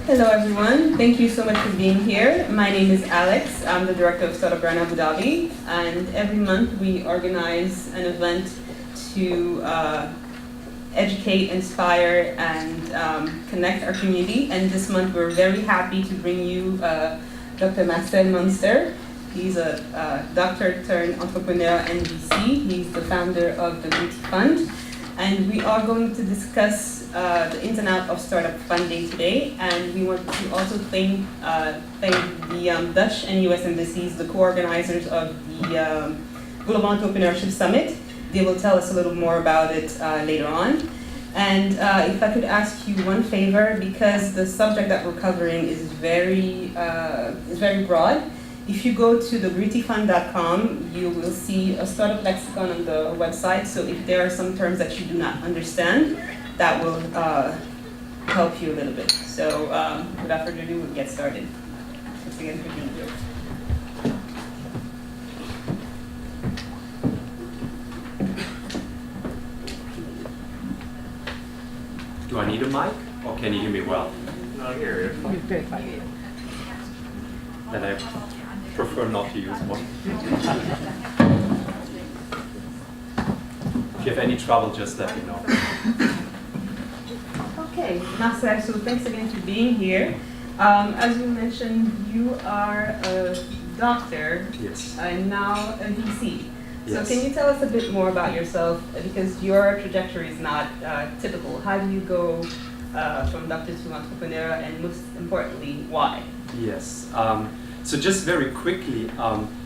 Hello everyone, thank you so much for being here. My name is Alex, I'm the director of Startup Brand Abu Dhabi, and every month we organize an event to educate, inspire, and connect our community. And this month we're very happy to bring you Dr. Marcel Muenster. He's a doctor turned entrepreneur and VC. He's the founder of the Beauty Fund. And we are going to discuss the ins and outs of startup funding today. And we want to also thank the Dutch and US embassies, the co-organizers of the Global Entrepreneurship Summit. They will tell us a little more about it later on. And if I could ask you one favor, because the subject that we're covering is very broad. If you go to thebeautyfund.com, you will see a startup lexicon on the website. So if there are some terms that you do not understand, that will help you a little bit. So without further ado, we'll get started. Thanks again for being here. Do I need a mic, or can you hear me well? No, I hear you. Then I prefer not to use one. If you have any trouble, just let me know. Okay, Marcel, so thanks again for being here. As you mentioned, you are a doctor. Yes. And now a VC. So Yes. can you tell us a bit more about yourself? Because your trajectory is not typical. How do you go from doctor to entrepreneur, and most importantly, why? Yes. So just very quickly,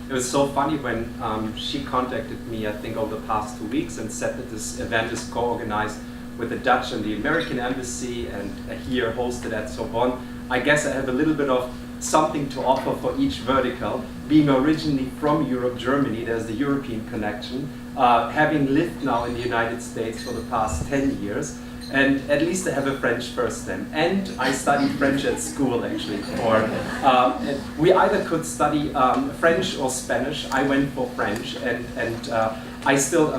it was so funny when she contacted me, I think, over the past 2 weeks and said that this event is co-organized with the Dutch and the American embassy and here hosted at Sorbonne. I guess I have a little bit of something to offer for each vertical. Being originally from Europe, Germany, there's the European connection. Having lived now in the United States for the past 10 years, and at least I have a French first name. And I studied French at school, actually. We either could study French or Spanish. I went for French, and I still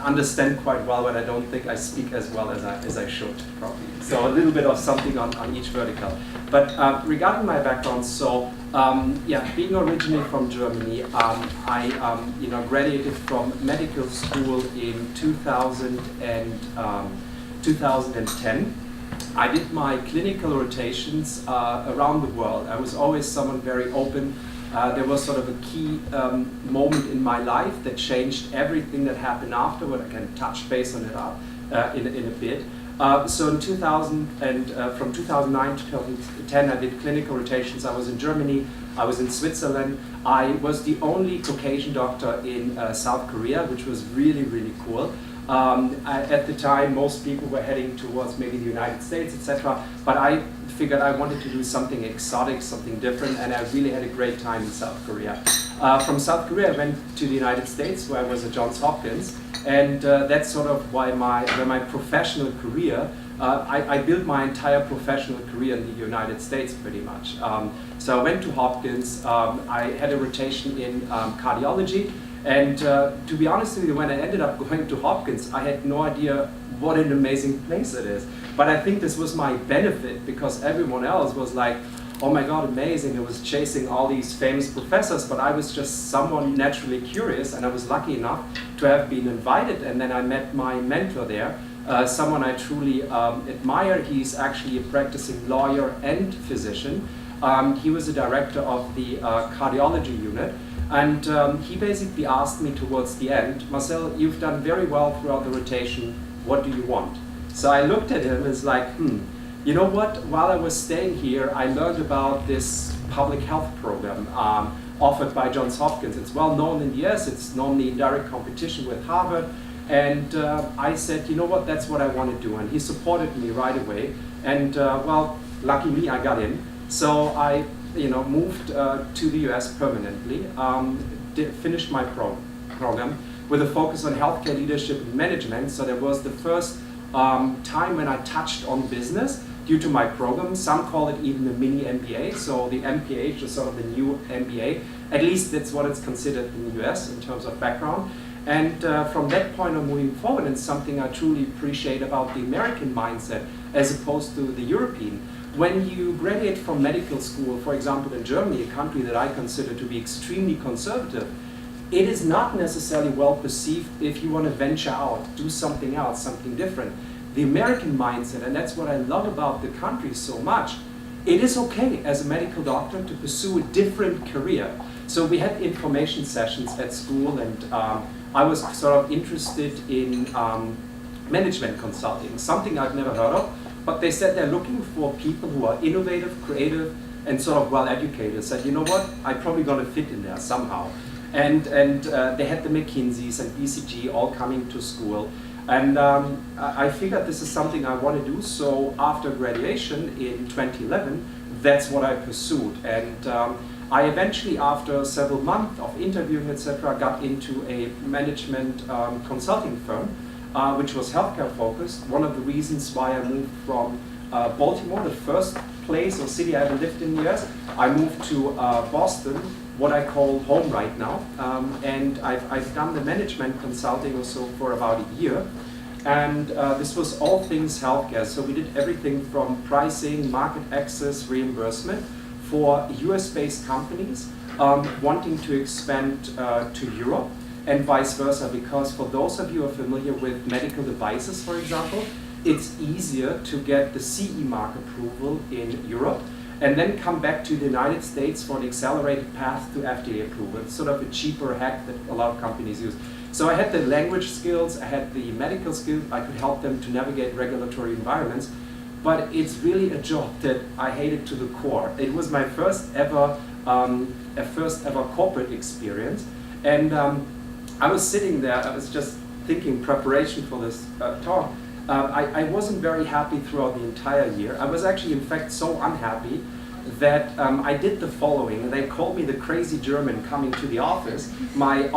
understand quite well, but I don't think I speak as well as I should, probably. So a little bit of something on each vertical. But regarding my background, so being originally from Germany, I graduated from medical school in 2010. I did my clinical rotations around the world. I was always someone very open. There was sort of a key moment in my life that changed everything that happened afterward. I can touch base on it in a bit. So in 2000 and from 2009 to 2010, I did clinical rotations. I was in Germany, I was in Switzerland. I was the only Caucasian doctor in South Korea, which was really, really cool. At the time, most people were heading towards maybe the United States, etc. But I figured I wanted to do something exotic, something different, and I really had a great time in South Korea. From South Korea, I went to the United States, where I was at Johns Hopkins, and that's sort of why my professional career, I built my entire professional career in the United States, pretty much. So I went to Hopkins, I had a rotation in cardiology, and to be honest with you, when I ended up going to Hopkins, I had no idea what an amazing place it is. But I think this was my benefit, because everyone else was like, oh my God, amazing. I was chasing all these famous professors, but I was just someone naturally curious, and I was lucky enough to have been invited. And then I met my mentor there, someone I truly admire. He's actually a practicing lawyer and physician. He was the director of the cardiology unit. And he basically asked me towards the end, Marcel, you've done very well throughout the rotation. What do you want? So I looked at him and was like, you know what? While I was staying here, I learned about this public health program offered by Johns Hopkins. It's well known in the US. It's normally in direct competition with Harvard. And I said, you know what? That's what I want to do. And he supported me right away. And lucky me, I got in. So I moved to the US permanently, finished my program with a focus on healthcare leadership and management. So that was the first time when I touched on business due to my program. Some call it even a mini MBA. So the MPH is sort of the new MBA. At least that's what it's considered in the US in terms of background. And from that point on moving forward, and something I truly appreciate about the American mindset as opposed to the European, when you graduate from medical school, for example in Germany, a country that I consider to be extremely conservative, it is not necessarily well perceived if you want to venture out, do something else, something different. The American mindset, and that's what I love about the country so much, it is okay as a medical doctor to pursue a different career. So we had information sessions at school, and I was sort of interested in management consulting, something I've never heard of, but they said they're looking for people who are innovative, creative, and sort of well-educated. I said, you know what, I'm probably going to fit in there somehow. And they had the McKinseys and BCG all coming to school. And I figured this is something I want to do, so after graduation in 2011, that's what I pursued. And I eventually, after several months of interviewing, etc., got into a management consulting firm, which was healthcare focused. One of the reasons why I moved from Baltimore, the first place or city I ever lived in the US, I moved to Boston, what I call home right now. And I've done the management consulting also for about a year. And this was all things healthcare. So we did everything from pricing, market access, reimbursement for US-based companies wanting to expand to Europe and vice versa, because for those of you who are familiar with medical devices, for example, it's easier to get the CE mark approval in Europe and then come back to the United States for an accelerated path to FDA approval. It's sort of a cheaper hack that a lot of companies use. So I had the language skills, I had the medical skills, I could help them to navigate regulatory environments, but it's really a job that I hated to the core. It was my first ever corporate experience, and I was sitting there, I was just thinking preparation for this talk. I wasn't very happy throughout the entire year. I was actually, in fact, so unhappy that I did the following. They called me the crazy German coming to the office. My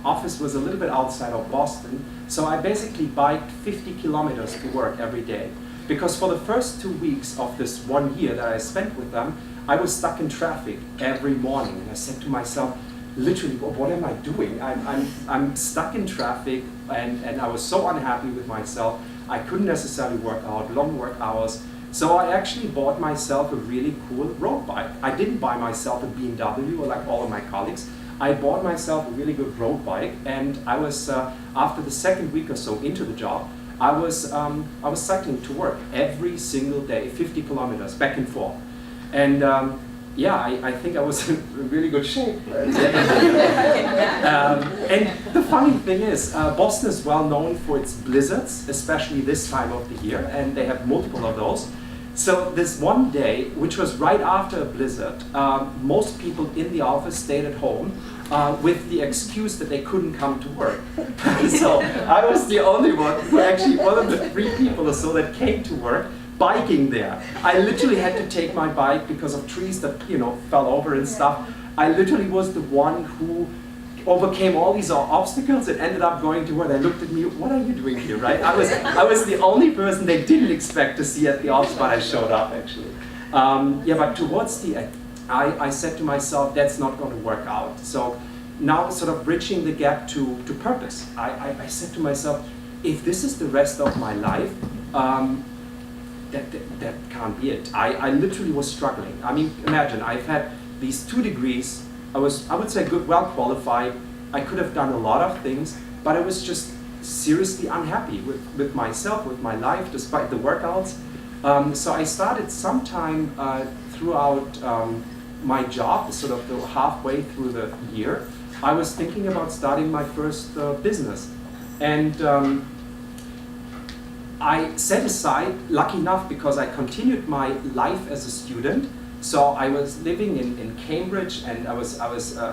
office was a little bit outside of Boston, so I basically biked 50 kilometers to work every day. Because for the first 2 weeks of this 1 year that I spent with them, I was stuck in traffic every morning. And I said to myself, literally, what am I doing? I'm stuck in traffic, and I was so unhappy with myself. I couldn't necessarily work out, long work hours. So I actually bought myself a really cool road bike. I didn't buy myself a BMW like all of my colleagues. I bought myself a really good road bike, and I was, after the second week or so into the job, I was cycling to work every single day, 50 kilometers back and forth. And yeah, I think I was in really good shape. And the funny thing is, Boston is well known for its blizzards, especially this time of the year, and they have multiple of those. So this one day, which was right after a blizzard, most people in the office stayed at home with the excuse that they couldn't come to work. So I was the only one, actually one of the 3 people or so that came to work, biking there. I literally had to take my bike because of trees that, you know, fell over and stuff. I literally was the one who overcame all these obstacles and ended up going to work. They looked at me, what are you doing here, right? I was the only person they didn't expect to see at the office, but I showed up actually. Yeah, but towards the end, I said to myself, that's not going to work out. So now sort of bridging the gap to purpose. I said to myself, if this is the rest of my life, that can't be it. I literally was struggling. I mean, imagine, I've had these 2 degrees. I would say, good, well qualified. I could have done a lot of things, but I was just seriously unhappy with myself, with my life, despite the workouts. So I started sometime throughout my job, sort of the halfway through the year, I was thinking about starting my first business. And I set aside, lucky enough, because I continued my life as a student. So I was living in Cambridge, and I was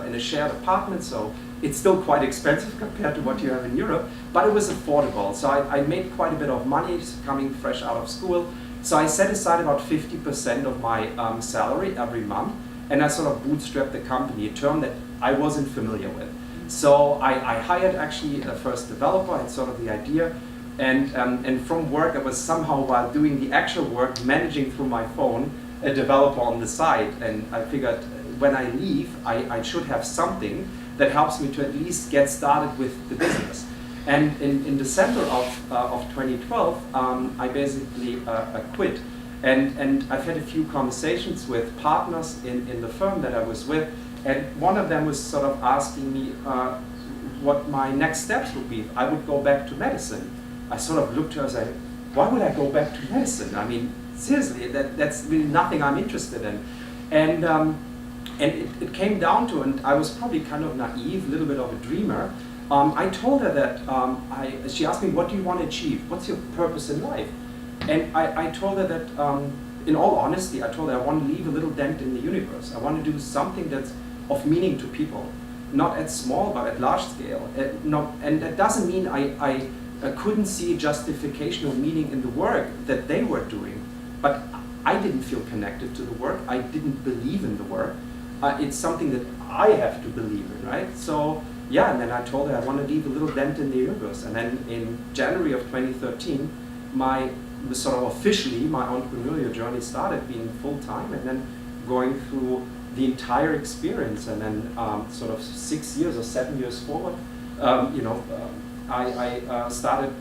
in a shared apartment, so it's still quite expensive compared to what you have in Europe, but it was affordable. So I made quite a bit of money coming fresh out of school. So I set aside about 50% of my salary every month, and I sort of bootstrapped the company, a term that I wasn't familiar with. So I hired actually a first developer. I had sort of the idea. And from work, I was somehow, while doing the actual work, managing through my phone, a developer on the side. And I figured when I leave, I should have something that helps me to at least get started with the business. And in December of 2012, I basically quit. And I've had a few conversations with partners in the firm that I was with, and one of them was sort of asking me what my next steps would be. I would go back to medicine. I sort of looked at her and said, why would I go back to medicine? I mean, seriously, that's really nothing I'm interested in. And it came down to, and I was probably kind of naive, a little bit of a dreamer. I told her that, she asked me, what do you want to achieve? What's your purpose in life? And I told her that, in all honesty, I told her I want to leave a little dent in the universe. I want to do something that's of meaning to people, not at small, but at large scale. And that doesn't mean I couldn't see justification or meaning in the work that they were doing, but I didn't feel connected to the work. I didn't believe in the work. It's something that I have to believe in, right? So yeah, and then I told her I want to leave a little dent in the universe. And then in January of 2013, sort of officially my entrepreneurial journey started, being full-time and then going through the entire experience. And then sort of 6 years or 7 years forward, I started,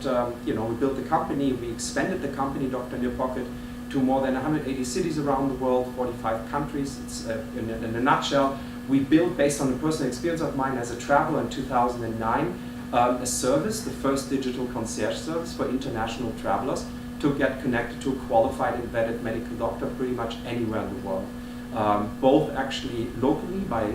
we built the company, we expanded the company, Doctor in Your Pocket, to more than 180 cities around the world, 45 countries. It's in a nutshell. We built, based on the personal experience of mine as a traveler in 2009, a service, the first digital concierge service for international travelers to get connected to a qualified and vetted medical doctor pretty much anywhere in the world. Both actually locally by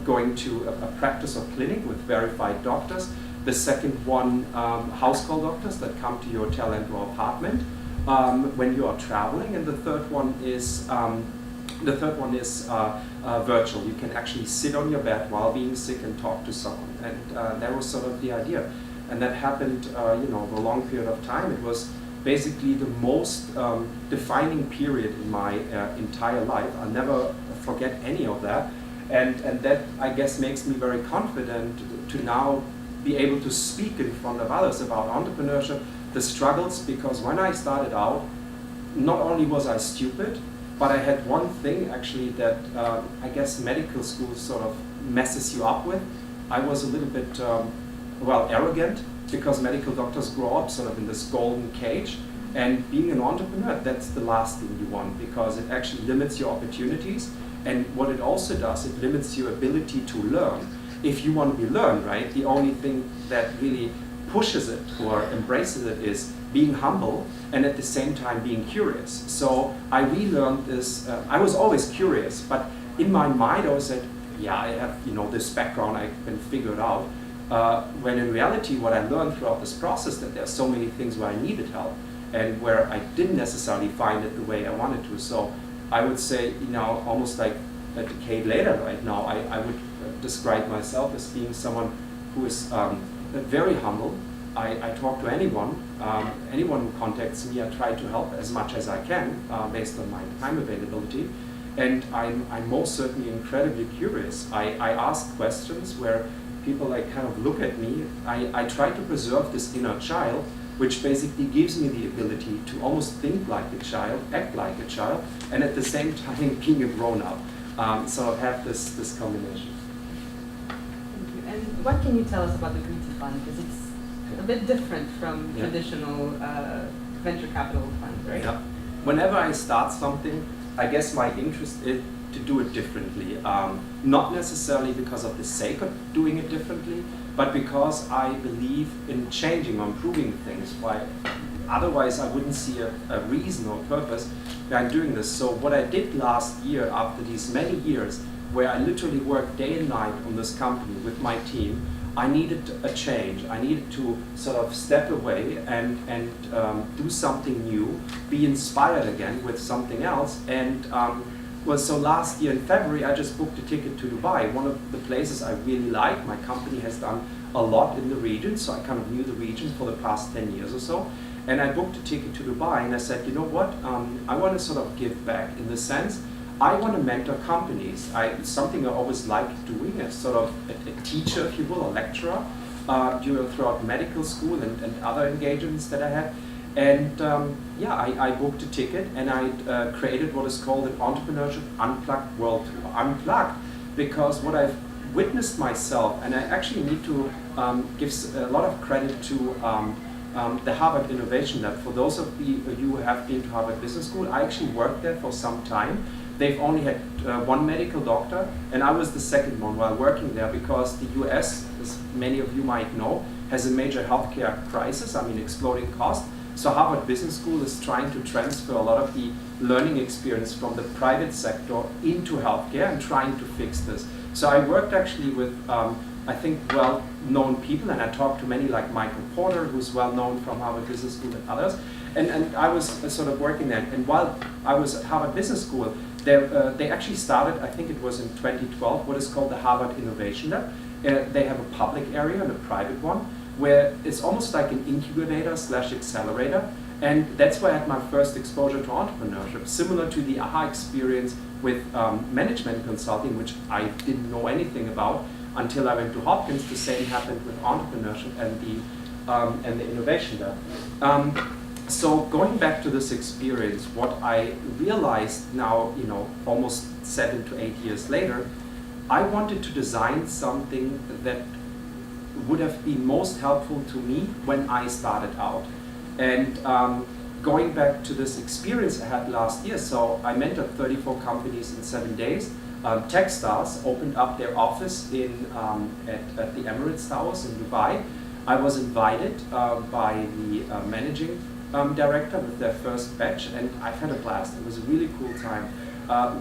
going to a practice or clinic with verified doctors. The second one, house call doctors that come to your hotel and your apartment when you are traveling. And the third one is virtual. You can actually sit on your bed while being sick and talk to someone. And that was sort of the idea. And that happened, over a long period of time. It was basically the most defining period in my entire life. I'll never forget any of that. And that, I guess, makes me very confident to now be able to speak in front of others about entrepreneurship, the struggles, because when I started out, not only was I stupid, but I had one thing actually that I guess medical school sort of messes you up with. I was a little bit, arrogant, because medical doctors grow up sort of in this golden cage. And being an entrepreneur, that's the last thing you want, because it actually limits your opportunities. And what it also does, it limits your ability to learn. If you want to be learned, right, the only thing that really pushes it or embraces it is being humble and at the same time being curious. So I relearned this. I was always curious, but in my mind I was like, yeah, I have this background, I can figure it out. When in reality, what I learned throughout this process, that there are so many things where I needed help and where I didn't necessarily find it the way I wanted to. So I would say, almost like a decade later right now, I would describe myself as being someone who is very humble. I talk to anyone who contacts me. I try to help as much as I can based on my time availability. And I'm most certainly incredibly curious. I ask questions where people kind of look at me. I try to preserve this inner child, which basically gives me the ability to almost think like a child, act like a child, and at the same time being a grown-up. So I have this combination. Thank you. And what can you tell us about the Beauty Fund? Because it's a bit different from traditional venture capital funds, right? Yeah. Whenever I start something, I guess my interest is to do it differently. Not necessarily because of the sake of doing it differently, but because I believe in changing or improving things. Why? Otherwise, I wouldn't see a reason or purpose behind doing this. So what I did last year, after these many years, where I literally worked day and night on this company with my team, I needed a change. I needed to sort of step away and do something new, be inspired again with something else. And so last year in February, I just booked a ticket to Dubai, one of the places I really like. My company has done a lot in the region, so I kind of knew the region for the past 10 years or so. And I booked a ticket to Dubai, and I said, you know what, I want to sort of give back in the sense, I want to mentor companies. It's something I always liked doing as sort of a teacher, if you will, a lecturer, throughout medical school and other engagements that I had. And I booked a ticket, and I created what is called an Entrepreneurship Unplugged World Tour. Unplugged, because what I've witnessed myself, and I actually need to give a lot of credit to the Harvard Innovation Lab. For those of you who have been to Harvard Business School, I actually worked there for some time. They've only had one medical doctor, and I was the second one while working there, because the US, as many of you might know, has a major healthcare crisis, exploding costs. So Harvard Business School is trying to transfer a lot of the learning experience from the private sector into healthcare and trying to fix this. So I worked actually with, I think, well-known people, and I talked to many like Michael Porter, who's well-known from Harvard Business School, and others. And I was sort of working there. And while I was at Harvard Business School, they actually started, I think it was in 2012, what is called the Harvard Innovation Lab. They have a public area and a private one, where it's almost like an incubator / accelerator. And that's where I had my first exposure to entrepreneurship, similar to the aha experience with management consulting, which I didn't know anything about until I went to Hopkins. The same happened with entrepreneurship and the innovation lab. So going back to this experience, what I realized now, almost 7 to 8 years later, I wanted to design something that would have been most helpful to me when I started out. And going back to this experience I had last year, so I mentored 34 companies in 7 days. Techstars opened up their office at the Emirates Towers in Dubai. I was invited by the managing director with their first batch, and I've had a blast. It was a really cool time.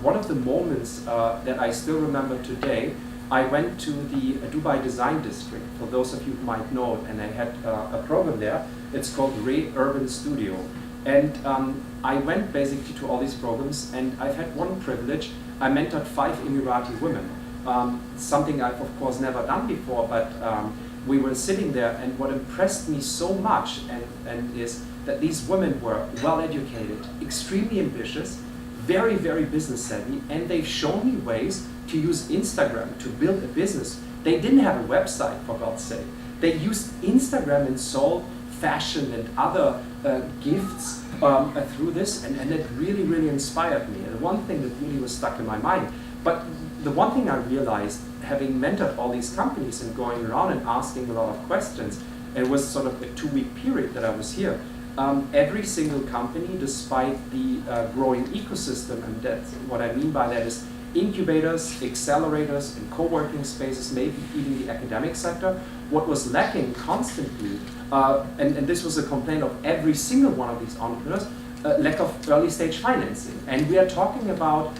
One of the moments that I still remember today, I went to the Dubai Design District, for those of you who might know it, and I had a program there. It's called Ray Urban Studio. And I went basically to all these programs, and I've had one privilege. I mentored 5 Emirati women, something I've of course never done before, but we were sitting there, and what impressed me so much and is that these women were well educated, extremely ambitious, very, very business savvy, and they've shown me ways to use Instagram to build a business. They didn't have a website, for God's sake. They used Instagram and sold fashion and other gifts through this, and it really, really inspired me. And one thing that really was stuck in my mind, but the one thing I realized, having mentored all these companies and going around and asking a lot of questions, it was sort of a 2-week period that I was here. Every single company, despite the growing ecosystem, and that's what I mean by that is incubators, accelerators, and co-working spaces, maybe even the academic sector, what was lacking constantly, and this was a complaint of every single one of these entrepreneurs, lack of early stage financing. And we are talking about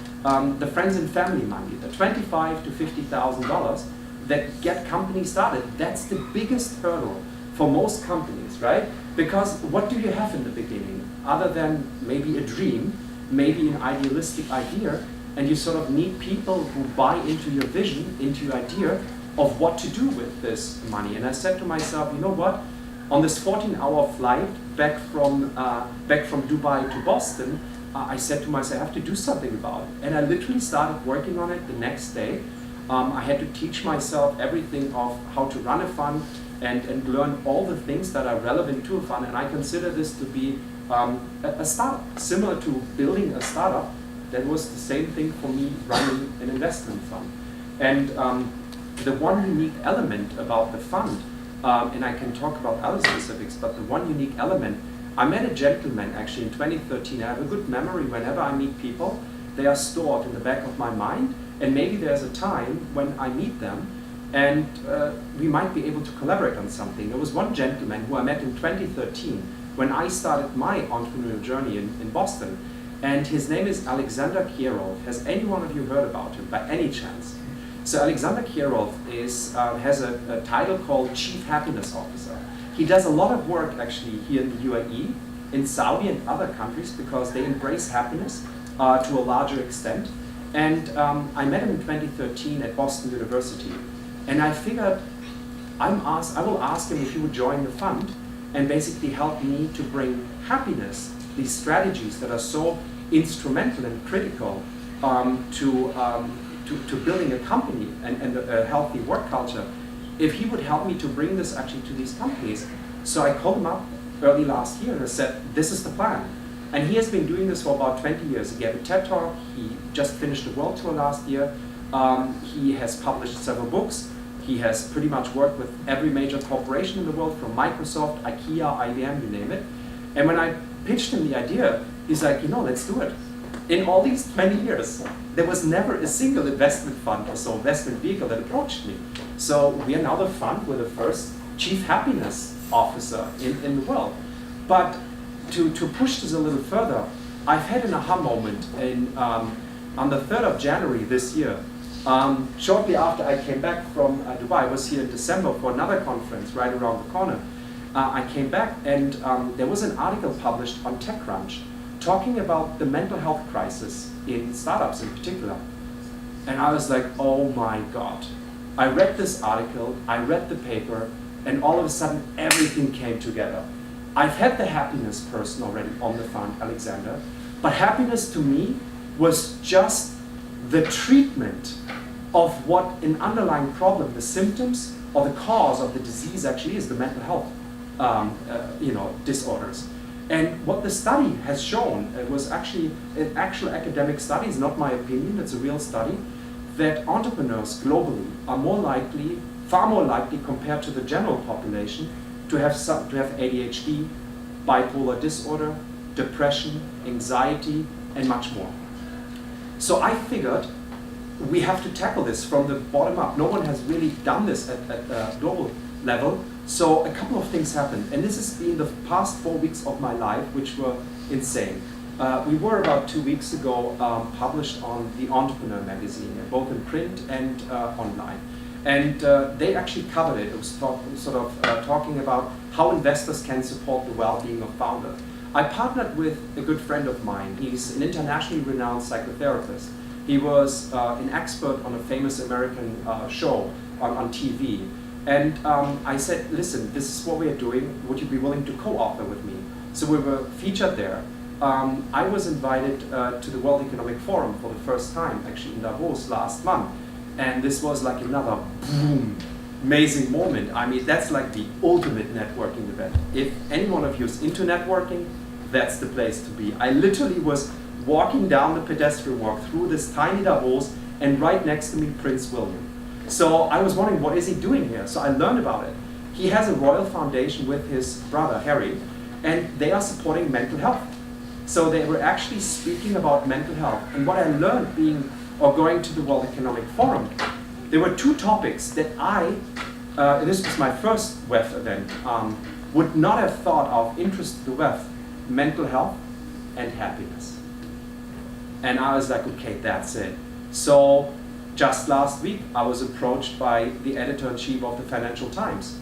the friends and family money, the $25,000 to $50,000 that get companies started. That's the biggest hurdle for most companies, right? Because what do you have in the beginning, other than maybe a dream, maybe an idealistic idea, and you sort of need people who buy into your vision, into your idea of what to do with this money. And I said to myself, you know what? On this 14-hour flight back from Dubai to Boston, I said to myself, I have to do something about it. And I literally started working on it the next day. I had to teach myself everything of how to run a fund and learn all the things that are relevant to a fund. And I consider this to be a startup, similar to building a startup. That was the same thing for me running an investment fund. And the one unique element about the fund, and I can talk about other specifics, but the one unique element, I met a gentleman actually in 2013. I have a good memory whenever I meet people. They are stored in the back of my mind, and maybe there's a time when I meet them and we might be able to collaborate on something. There was one gentleman who I met in 2013 when I started my entrepreneurial journey in Boston. And his name is Alexander Kirov. Has any one of you heard about him by any chance? So Alexander Kirov has a title called Chief Happiness Officer. He does a lot of work actually here in the UAE, in Saudi and other countries, because they embrace happiness to a larger extent. And I met him in 2013 at Boston University. And I figured I will ask him if he would join the fund and basically help me to bring happiness, these strategies that are so instrumental and critical to building a company and a healthy work culture, if he would help me to bring this actually to these companies. So I called him up early last year and I said, this is the plan. And he has been doing this for about 20 years. He gave a TED Talk, he just finished the world tour last year. He has published several books. He has pretty much worked with every major corporation in the world, from Microsoft, IKEA, IBM, you name it. And when I pitched him the idea, he's like, let's do it. In all these 20 years, there was never a single investment fund or so investment vehicle that approached me. So we are now the fund with the first chief happiness officer in the world. But to push this a little further, I've had an aha moment on the 3rd of January this year. Shortly after I came back from Dubai, I was here in December for another conference right around the corner. I came back and there was an article published on TechCrunch talking about the mental health crisis in startups in particular. And I was like, oh my God. I read this article, I read the paper, and all of a sudden everything came together. I've had the happiness person already on the fund, Alexander, but happiness to me was just the treatment of what an underlying problem, the symptoms or the cause of the disease actually is, the mental health disorders. And what the study has shown, it was actually an actual academic study, it's not my opinion, it's a real study, that entrepreneurs globally are far more likely compared to the general population to have ADHD, bipolar disorder, depression, anxiety, and much more. So I figured we have to tackle this from the bottom up. No one has really done this at a global level. So a couple of things happened, and this has been the past 4 weeks of my life, which were insane. We were about 2 weeks ago published on the Entrepreneur magazine, both in print and online. And they actually covered it. It was talking about how investors can support the well-being of founders. I partnered with a good friend of mine. He's an internationally renowned psychotherapist. He was an expert on a famous American show on TV. And I said, listen, this is what we are doing. Would you be willing to co-author with me? So we were featured there. I was invited to the World Economic Forum for the first time, actually in Davos last month. And this was like another boom, amazing moment. I mean, that's like the ultimate networking event. If any one of you is into networking, that's the place to be. I literally was walking down the pedestrian walk through this tiny Davos, and right next to me, Prince William. So I was wondering, what is he doing here? So I learned about it. He has a royal foundation with his brother, Harry, and they are supporting mental health. So they were actually speaking about mental health. And what I learned going to the World Economic Forum, there were two topics that this was my first WEF event, would not have thought of interest to the WEF: mental health and happiness. And I was like, okay, that's it. So just last week, I was approached by the editor-in-chief of the Financial Times.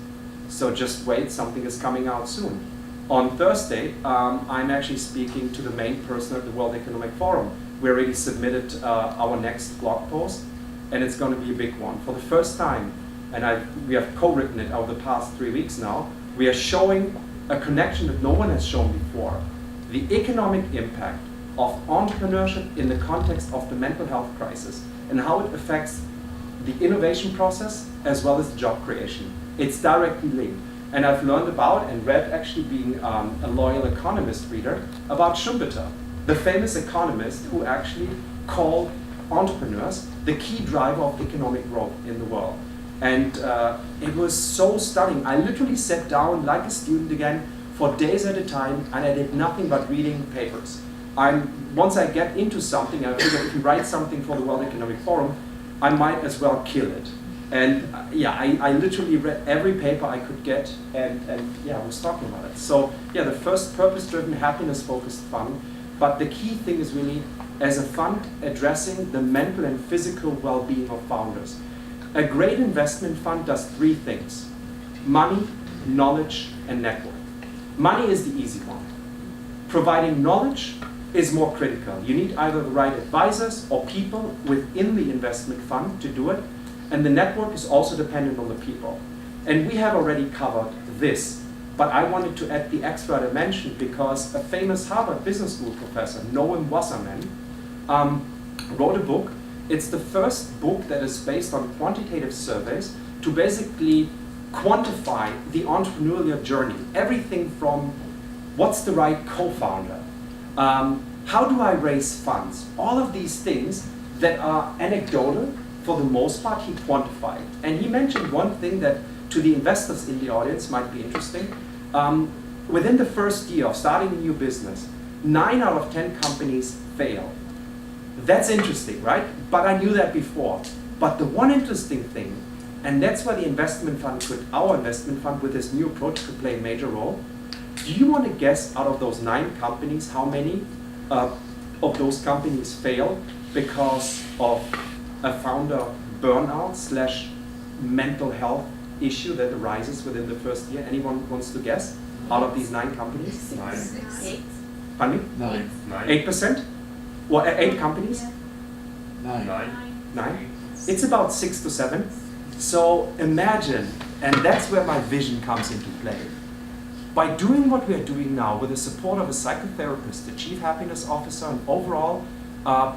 So just wait, something is coming out soon. On Thursday, I'm actually speaking to the main person at the World Economic Forum. We already submitted our next blog post, and it's going to be a big one. For the first time, and we have co-written it over the past 3 weeks now, we are showing a connection that no one has shown before. The economic impact of entrepreneurship in the context of the mental health crisis and how it affects the innovation process as well as the job creation. It's directly linked. And I've learned about and read, actually being a loyal Economist reader, about Schumpeter, the famous economist who actually called entrepreneurs the key driver of economic growth in the world. And it was so stunning. I literally sat down like a student again for days at a time, and I did nothing but reading papers. Once I get into something, I figure if you write something for the World Economic Forum, I might as well kill it. And I literally read every paper I could get, and I was talking about it. So the first purpose-driven, happiness-focused fund, but the key thing is really, as a fund, addressing the mental and physical well-being of founders. A great investment fund does 3 things: money, knowledge, and network. Money is the easy one. Providing knowledge is more critical. You need either the right advisors or people within the investment fund to do it. And the network is also dependent on the people. And we have already covered this, but I wanted to add the extra dimension because a famous Harvard Business School professor, Noam Wasserman, wrote a book. It's the first book that is based on quantitative surveys to basically quantify the entrepreneurial journey. Everything from what's the right co-founder, how do I raise funds, all of these things that are anecdotal for the most part, he quantified. And he mentioned one thing that to the investors in the audience might be interesting. Within the first year of starting a new business, 9 out of 10 companies fail. That's interesting, right? But I knew that before. But the one interesting thing, and that's where the investment fund our investment fund with this new approach could play a major role. Do you want to guess out of those 9 companies, how many of those companies fail because of a founder burnout / mental health issue that arises within the first year? Anyone wants to guess out of these 9 companies? 8. Pardon me? 9. 8%? Well, 8 companies? 9? It's about 6 to 7. So imagine, and that's where my vision comes into play. By doing what we are doing now with the support of a psychotherapist, the chief happiness officer, and overall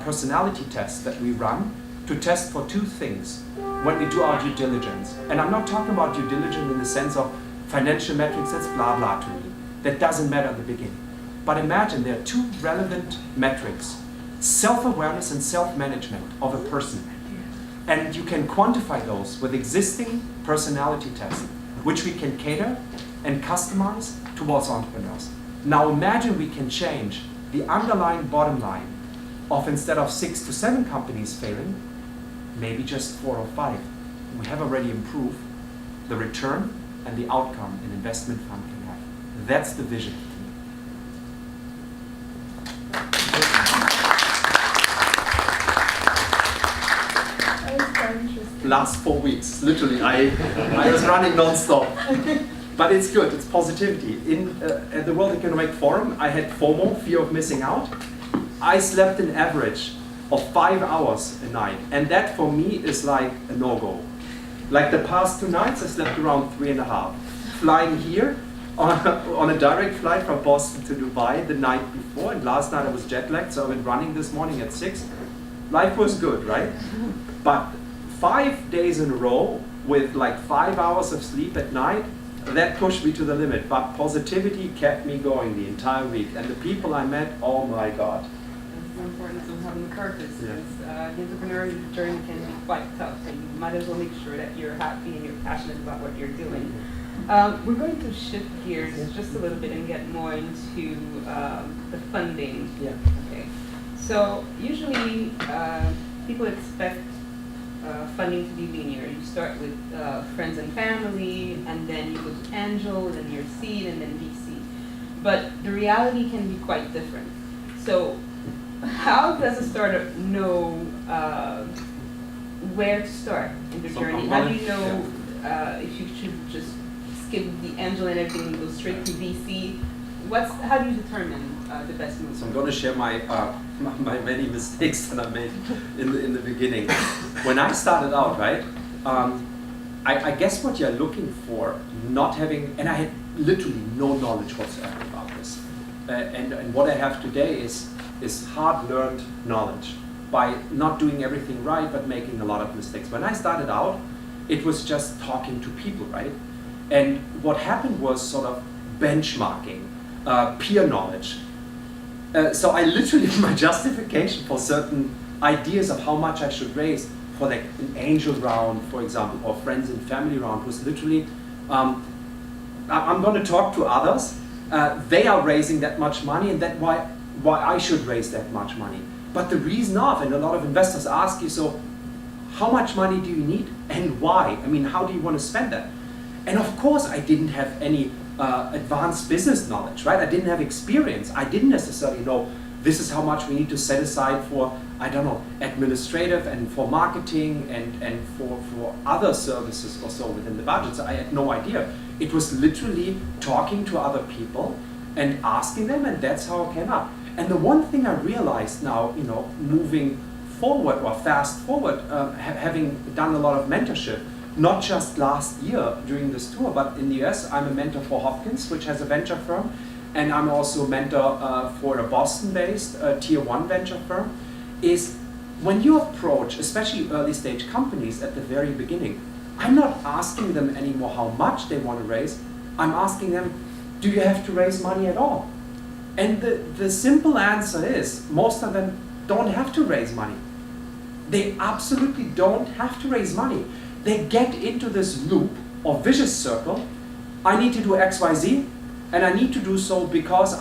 personality test that we run to test for 2 things when we do our due diligence. And I'm not talking about due diligence in the sense of financial metrics, that's blah blah to me. That doesn't matter at the beginning. But imagine there are 2 relevant metrics, self-awareness and self-management of a person. And you can quantify those with existing personality tests, which we can cater and customize towards entrepreneurs. Now imagine we can change the underlying bottom line of instead of 6 to 7 companies failing, maybe just 4 or 5. We have already improved the return and the outcome an investment fund can have. That's the vision. Last 4 weeks, literally, I was running non-stop. But it's good, it's positivity. At the World Economic Forum, I had FOMO, fear of missing out. I slept an average of 5 hours a night, and that for me is like a no-go. Like the past 2 nights, I slept around 3.5. Flying here on a direct flight from Boston to Dubai the night before, and last night I was jet lagged, so I went running this morning at 6. Life was good, right? But 5 days in a row with like 5 hours of sleep at night, that pushed me to the limit. But positivity kept me going the entire week. And the people I met, oh my God. That's the importance of having a purpose. Because the entrepreneurial journey can be quite tough. So you might as well make sure that you're happy and you're passionate about what you're doing. We're going to shift gears just a little bit and get more into the funding. Yeah. Okay. So usually people expect funding to be linear. You start with friends and family, and then you go to angel, then your seed, and then VC. But the reality can be quite different. So how does a startup know where to start in the journey? How do you know if you should just skip the angel and everything and go straight to VC? How do you determine the best move? So I'm going to share my many mistakes that I made in the beginning. When I started out, right, I guess what you're looking for, not having, and I had literally no knowledge whatsoever about this. And what I have today is hard-learned knowledge by not doing everything right, but making a lot of mistakes. When I started out, it was just talking to people, right? And what happened was sort of benchmarking, peer knowledge. So I literally, my justification for certain ideas of how much I should raise for like an angel round, for example, or friends and family round was literally, I'm going to talk to others. They are raising that much money, and that why I should raise that much money. But the reason of, and a lot of investors ask you, so how much money do you need and why? I mean, how do you want to spend that? And of course, I didn't have any advanced business knowledge, right? I didn't have experience. I didn't necessarily know this is how much we need to set aside for, I don't know, administrative and for marketing and for other services or so within the budget. So I had no idea. It was literally talking to other people and asking them, and that's how I came up. And the one thing I realized now, you know, moving forward or fast forward, having done a lot of mentorship, not just last year during this tour, but in the US, I'm a mentor for Hopkins, which has a venture firm, and I'm also a mentor for a Boston-based tier 1 venture firm, is when you approach, especially early stage companies at the very beginning, I'm not asking them anymore how much they want to raise, I'm asking them, do you have to raise money at all? And the simple answer is, most of them don't have to raise money. they absolutely don't have to raise money. They get into this loop or vicious circle. I need to do X, Y, Z, and I need to do so because